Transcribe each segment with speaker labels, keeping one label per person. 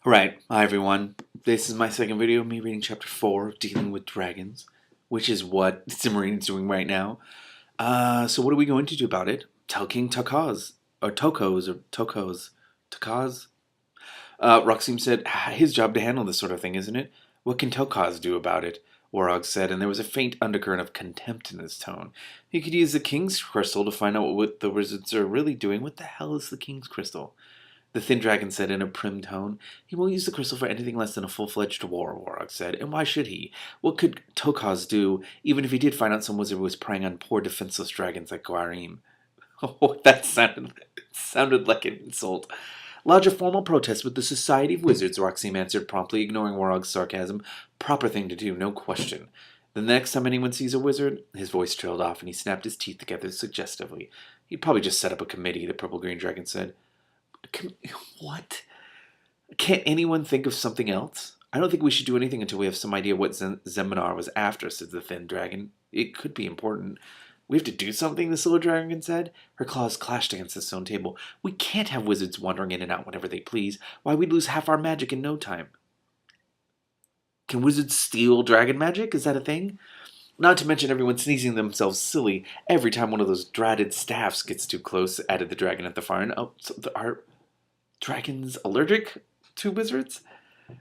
Speaker 1: Alright, hi everyone. This is my second video of me reading chapter 4 of Dealing with Dragons, which is what Cimmerian is doing right now. So what are we going to do about it? Tell King Takaz, or Tokos. Takaz? Roxim said, his job to handle this sort of thing, isn't it? What can Tokaz do about it? Warog said, and there was a faint undercurrent of contempt in his tone. He could use the King's Crystal to find out what the wizards are really doing. What the hell is the King's Crystal? The thin dragon said in a prim tone. He won't use the crystal for anything less than a full-fledged war, Warog said. And why should he? What could Tokaz do, even if he did find out some wizard was preying on poor defenseless dragons like Guarim? Oh, that sounded like an insult. Lodge a formal protest with the Society of Wizards, Roxime answered promptly, ignoring Warog's sarcasm. Proper thing to do, no question. The next time anyone sees a wizard, his voice trailed off and he snapped his teeth together suggestively. He'd probably just set up a committee, the purple-green dragon said. What? Can't anyone think of something else? I don't think we should do anything until we have some idea what Zeminar was after, said the thin dragon. It could be important. We have to do something, the silver dragon said. Her claws clashed against the stone table. We can't have wizards wandering in and out whenever they please. Why, we'd lose half our magic in no time. Can wizards steal dragon magic? Is that a thing? Not to mention everyone sneezing themselves silly every time one of those dratted staffs gets too close, added the dragon at the far end. Oh, so are dragons allergic to wizards?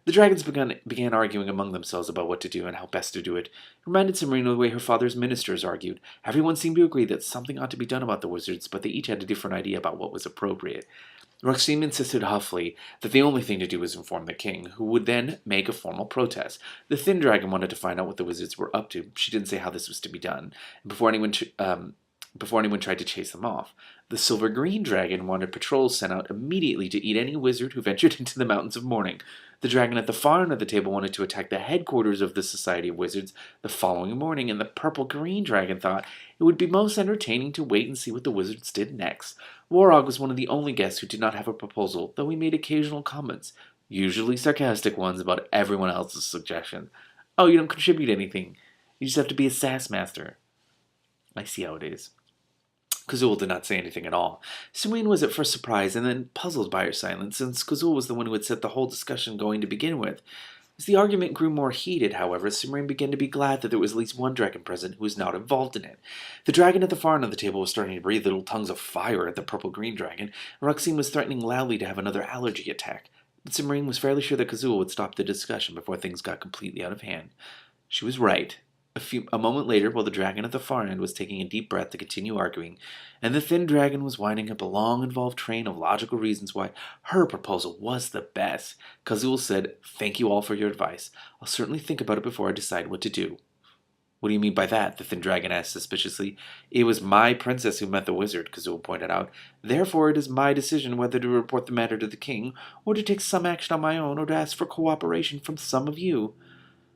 Speaker 1: The dragons began arguing among themselves about what to do and how best to do it. It reminded Cimmerian of the way her father's ministers argued. Everyone seemed to agree that something ought to be done about the wizards, but they each had a different idea about what was appropriate. Roxime insisted huffily that the only thing to do was inform the king, who would then make a formal protest. The thin dragon wanted to find out what the wizards were up to. She didn't say how this was to be done, before anyone tried to chase them off. The silver-green dragon wanted patrols sent out immediately to eat any wizard who ventured into the Mountains of Mourning. The dragon at the far end of the table wanted to attack the headquarters of the Society of Wizards the following morning, and the purple-green dragon thought it would be most entertaining to wait and see what the wizards did next. Warog was one of the only guests who did not have a proposal, though he made occasional comments, usually sarcastic ones, about everyone else's suggestions. Oh, you don't contribute anything. You just have to be a sass master. I see how it is. Kazul did not say anything at all. Cimmerian was at first surprised and then puzzled by her silence, since Kazul was the one who had set the whole discussion going to begin with. As the argument grew more heated, however, Cimmerian began to be glad that there was at least one dragon present who was not involved in it. The dragon at the far end of the table was starting to breathe little tongues of fire at the purple-green dragon, and Roxime was threatening loudly to have another allergy attack. But Cimmerian was fairly sure that Kazul would stop the discussion before things got completely out of hand. She was right. A moment later, while the dragon at the far end was taking a deep breath to continue arguing, and the thin dragon was winding up a long, involved train of logical reasons why her proposal was the best, Kazul said, "Thank you all for your advice. I'll certainly think about it before I decide what to do." "What do you mean by that?" the thin dragon asked suspiciously. "It was my princess who met the wizard," Kazul pointed out. "Therefore it is my decision whether to report the matter to the king, or to take some action on my own, or to ask for cooperation from some of you."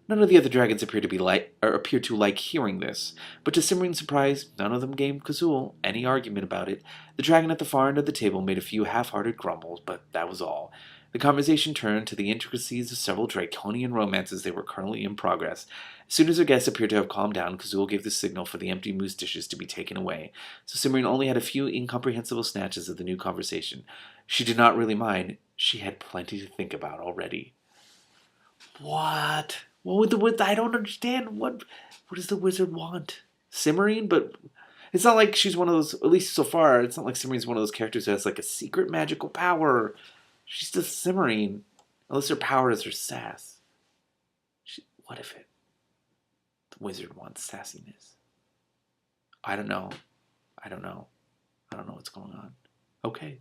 Speaker 1: None of the other dragons appeared to like hearing this, but to Cimmerian's surprise, none of them gave Kazul any argument about it. The dragon at the far end of the table made a few half-hearted grumbles, but that was all. The conversation turned to the intricacies of several draconian romances that were currently in progress. As soon as her guests appeared to have calmed down, Kazul gave the signal for the empty moose dishes to be taken away, so Cimmerian only had a few incomprehensible snatches of the new conversation. She did not really mind. She had plenty to think about already. What? What would I don't understand. What does the wizard want? Cimmerian? But it's not like she's one of those, at least so far, it's not like Cimmerian's one of those characters who has like a secret magical power. She's just Cimmerian. Unless her power is her sass. What if the wizard wants sassiness? I don't know. I don't know what's going on. Okay.